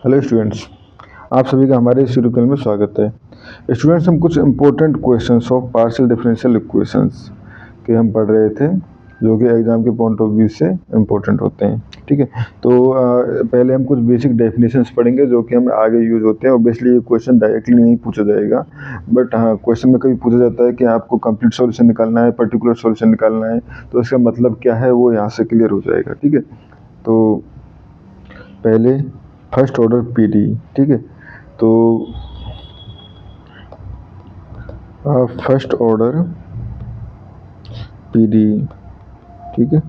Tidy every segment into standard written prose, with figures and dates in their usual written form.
Hello students, आप सभी का हमारे इस ट्यूटोरियल में स्वागत है। स्टूडेंट्स, हम कुछ important questions of partial differential equations के हम पढ़ रहे थे, जो कि एग्जाम के पॉइंट ऑफ व्यू से इम्पोर्टेंट होते हैं। ठीक है, तो पहले हम कुछ बेसिक डेफिनेशंस पढ़ेंगे जो कि हमें आगे यूज होते हैं। ऑब्वियसली ये क्वेश्चन डायरेक्टली नहीं पूछा जाएगा, बट हाँ, क्वेश्चन में कभी पूछा जाता है कि आपको कंप्लीट सॉल्यूशन निकालना है, पर्टिकुलर सॉल्यूशन निकालना है, तो इसका मतलब क्या है वो यहाँ से क्लियर हो जाएगा। ठीक है, तो पहले फर्स्ट ऑर्डर पीडी। ठीक है, तो फर्स्ट ऑर्डर पीडी, ठीक है,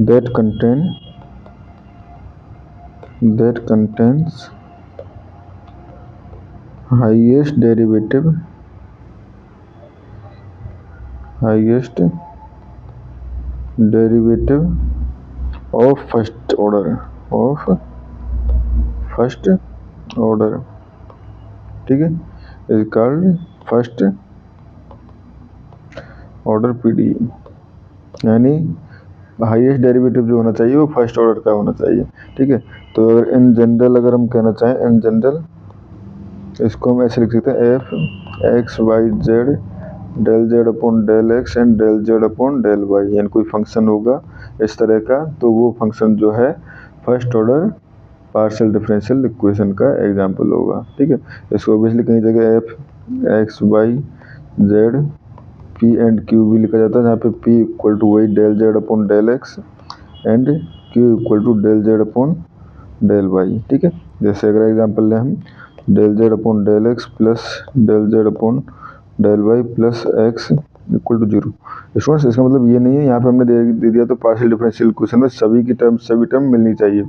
that contains highest derivative of first order, ठीक है, is called first order PD. यानी हाईएस्ट डेरिवेटिव जो होना चाहिए वो फर्स्ट ऑर्डर का होना चाहिए। ठीक है, तो इन जनरल अगर हम कहना चाहें, इन जनरल इसको हम ऐसे लिख सकते हैं, F X Y Z del Z upon del X and del Z upon del Y. यानी कोई फंक्शन होगा इस तरह का, तो वो फंक्शन जो है first order partial differential equation का एग्जाम्पल होगा। ठीक है, इसको ऑब्वियसली कहीं जगह F X Y Z P and Q भी लिखा जाता है, जहाँ पे पी इक्वल टू वही del Z upon del X and Q equal to del Z upon del Y. ठीक है, जैसे अगर एग्जाम्पल लें हम, del Z upon del X plus del Z upon del Y plus X equal to 0। Students, इसका मतलब ये नहीं है यहाँ पे हमने दे दिया तो पार्शियल डिफरेंशियल इक्वेशन में सभी टर्म मिलनी चाहिए।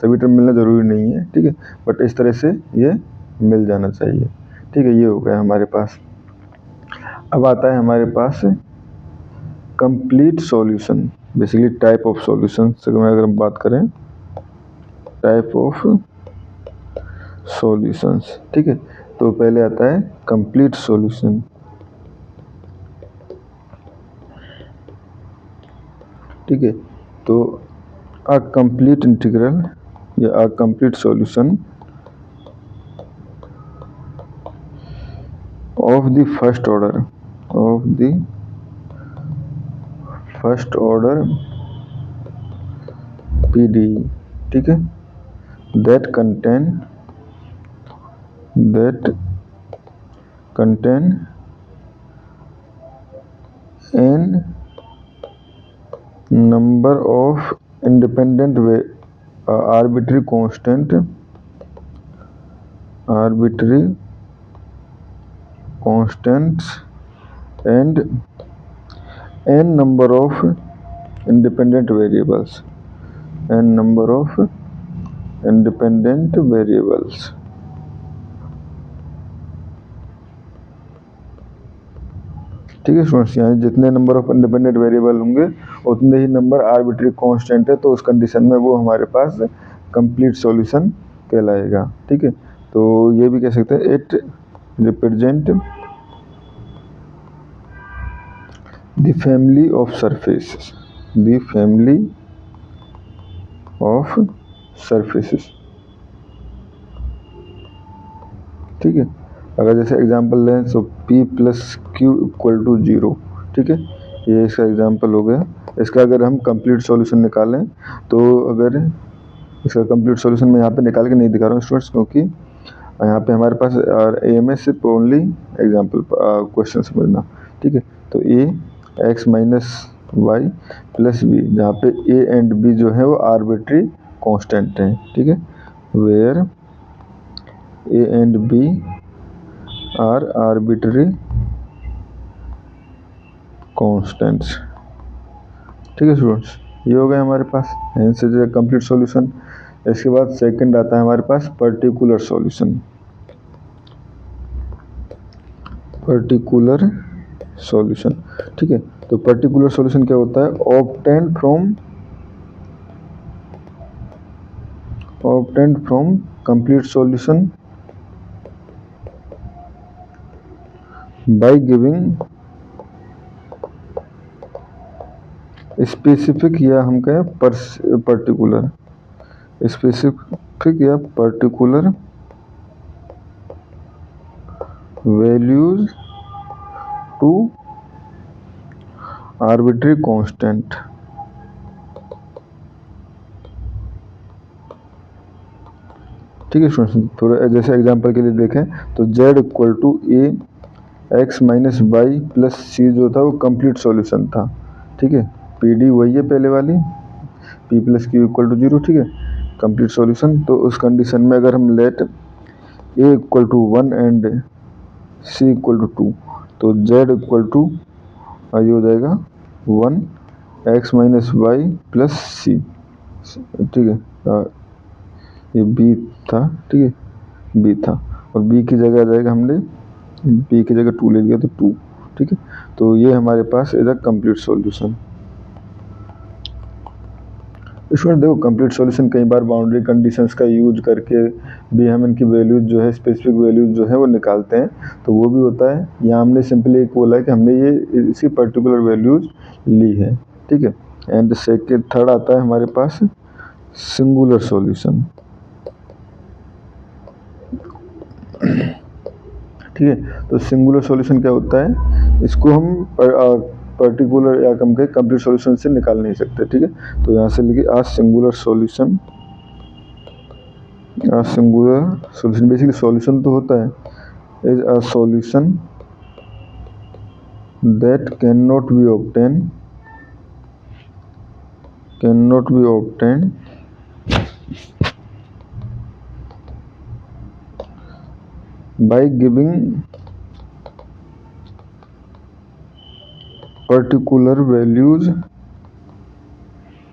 सभी टर्म मिलना ज़रूरी नहीं है। ठीक है, बट इस तरह से ये मिल जाना चाहिए। ठीक है, ये हो गया हमारे पास। अब आता है हमारे पास complete solution, basically type of solution अगर हम बात करें, टाइप ऑफ सॉल्यूशंस। ठीक है, तो पहले आता है कंप्लीट सॉल्यूशन। ठीक है, तो अ कंप्लीट इंटीग्रल या a complete solution of the first order PD. ठीक है, that contain n number of independent arbitrary constants and n number of independent variables. ठीक है स्टूडेंट्स, यानी जितने नंबर ऑफ इंडिपेंडेंट वेरिएबल होंगे उतने ही नंबर आर्बिट्री कांस्टेंट है, तो उस कंडीशन में वो हमारे पास कंप्लीट सॉल्यूशन कहलाएगा। ठीक है, तो ये भी कह सकते हैं, it represent the family of surfaces. ठीक है, अगर जैसे एग्जांपल लें तो p plus Q equal to 0। ठीक है, ये इसका एग्जांपल हो गया। इसका अगर हम कंप्लीट सॉल्यूशन निकालें, तो अगर इसका कंप्लीट सॉल्यूशन मैं यहाँ पे निकाल के नहीं दिखा रहा हूँ स्टूडेंट्स, क्योंकि यहाँ पे हमारे पास एम एस सिर्फ ओनली एग्जाम्पल क्वेश्चन समझना। ठीक है, तो A X minus Y plus B, जहाँ पे ए एंड बी जो है वो आर्बिट्री कांस्टेंट हैं। ठीक है, where A and B are arbitrary constants. ठीक है स्टूडेंट्स, ये हो गया हमारे पास आंसर जो है कंप्लीट सॉल्यूशन। इसके बाद सेकंड आता है हमारे पास पर्टिकुलर सॉल्यूशन। ठीक है, तो पर्टिकुलर सॉल्यूशन क्या होता है? Obtained from complete solution by giving specific, या हम कहें पर्टिकुलर स्पेसिफिक या particular values to arbitrary constant. ठीक है स्टूडेंट्स, थोड़ा जैसे एग्जांपल के लिए देखें तो z equal to A X minus Y plus C जो था वो कंप्लीट सॉल्यूशन था। ठीक है, पी डी वही है पहले वाली, P plus Q equal to 0। ठीक है, कंप्लीट सॉल्यूशन। तो उस कंडीशन में अगर हम let A equal to 1 and C equal to 2, तो z इक्वल टू ये हो जाएगा 1 X minus Y plus C. ठीक है, ये बी था। ठीक है, बी था और बी की जगह आ जाएगा, हमने बी की जगह 2 ले लिया तो 2। ठीक है, तो ये हमारे पास इज अ कंप्लीट सॉल्यूशन। इसमें देखो कंप्लीट सॉल्यूशन कई बार बाउंड्री कंडीशंस का यूज करके भी हम इनकी वैल्यूज जो है, स्पेसिफिक वैल्यूज जो है वो निकालते हैं, तो वो भी होता है। यहाँ हमने सिंपली एक बोला है कि हमने ये इसी पर्टिकुलर वैल्यूज ली है। ठीक है, एंड सेकेंड थर्ड आता है हमारे पास सिंगुलर सॉल्यूशन। ठीक है, तो सिंगुलर सॉल्यूशन क्या होता है, इसको हम पर्टिकुलर या कम के कंप्लीट सॉल्यूशन से निकाल नहीं सकते। ठीक है, तो यहाँ से लिखिए आ singular solution. Singular solution basically solution तो होता है is a solution that can not be obtain by giving particular values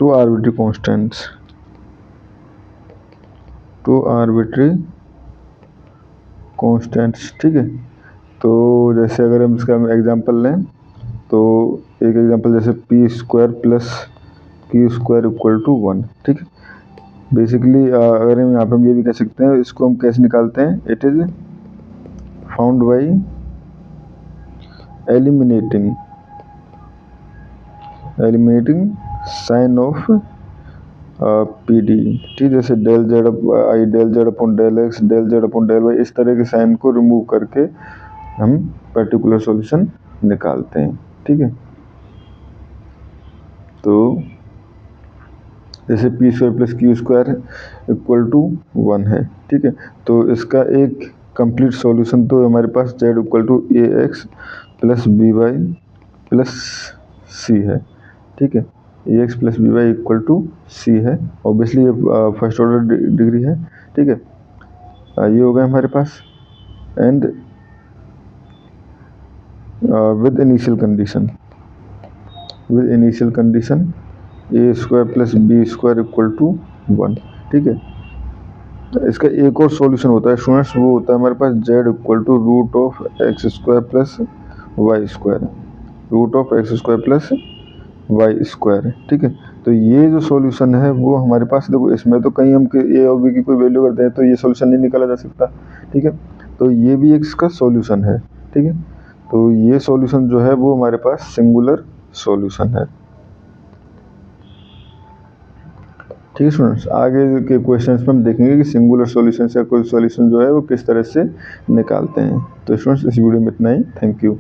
to arbitrary constants, ठीक है, तो जैसे अगर हम इसका एग्जांपल लें तो एक एग्जांपल जैसे P square plus Q square equal to 1। ठीक है, बेसिकली अगर हम यहाँ पे हम ये भी कह सकते हैं, इसको हम कैसे निकालते हैं, it is found by eliminating sign of P D. ठीक, जैसे del Z I del Z upon del X, del Z upon del Y, इस तरह के साइन को रिमूव करके हम पर्टिकुलर सॉल्यूशन निकालते हैं। ठीक है, तो जैसे P square plus Q square equal to 1 है। ठीक है, तो इसका एक कंप्लीट सॉल्यूशन तो हमारे पास Z equal to A X plus B Y plus C है। ठीक है, A X plus B Y equal to C है, ऑब्वियसली ये फर्स्ट ऑर्डर डिग्री है। ठीक है, ये हो गया हमारे पास, and with initial condition A square plus B square equal to 1। ठीक है, इसका एक और सॉल्यूशन होता है स्टूडेंट्स, वो होता है हमारे पास Z equal to root of X square plus Y square, Y square. ठीक है, तो ये जो सॉल्यूशन है वो हमारे पास, देखो इसमें तो कहीं हम ए और बी की कोई वैल्यू करते हैं तो ये सॉल्यूशन नहीं निकाला जा सकता। ठीक है, तो ये भी एक इसका सॉल्यूशन है। ठीक है, तो ये सॉल्यूशन जो है वो हमारे पास सिंगुलर सॉल्यूशन है। ठीक है स्टूडेंट्स, आगे के क्वेश्चंस में हम देखेंगे कि सिंगुलर सॉल्यूशन से कोई सॉल्यूशन जो है वो किस तरह से निकालते हैं। तो स्टूडेंट्स इस वीडियो में इतना ही, थैंक यू।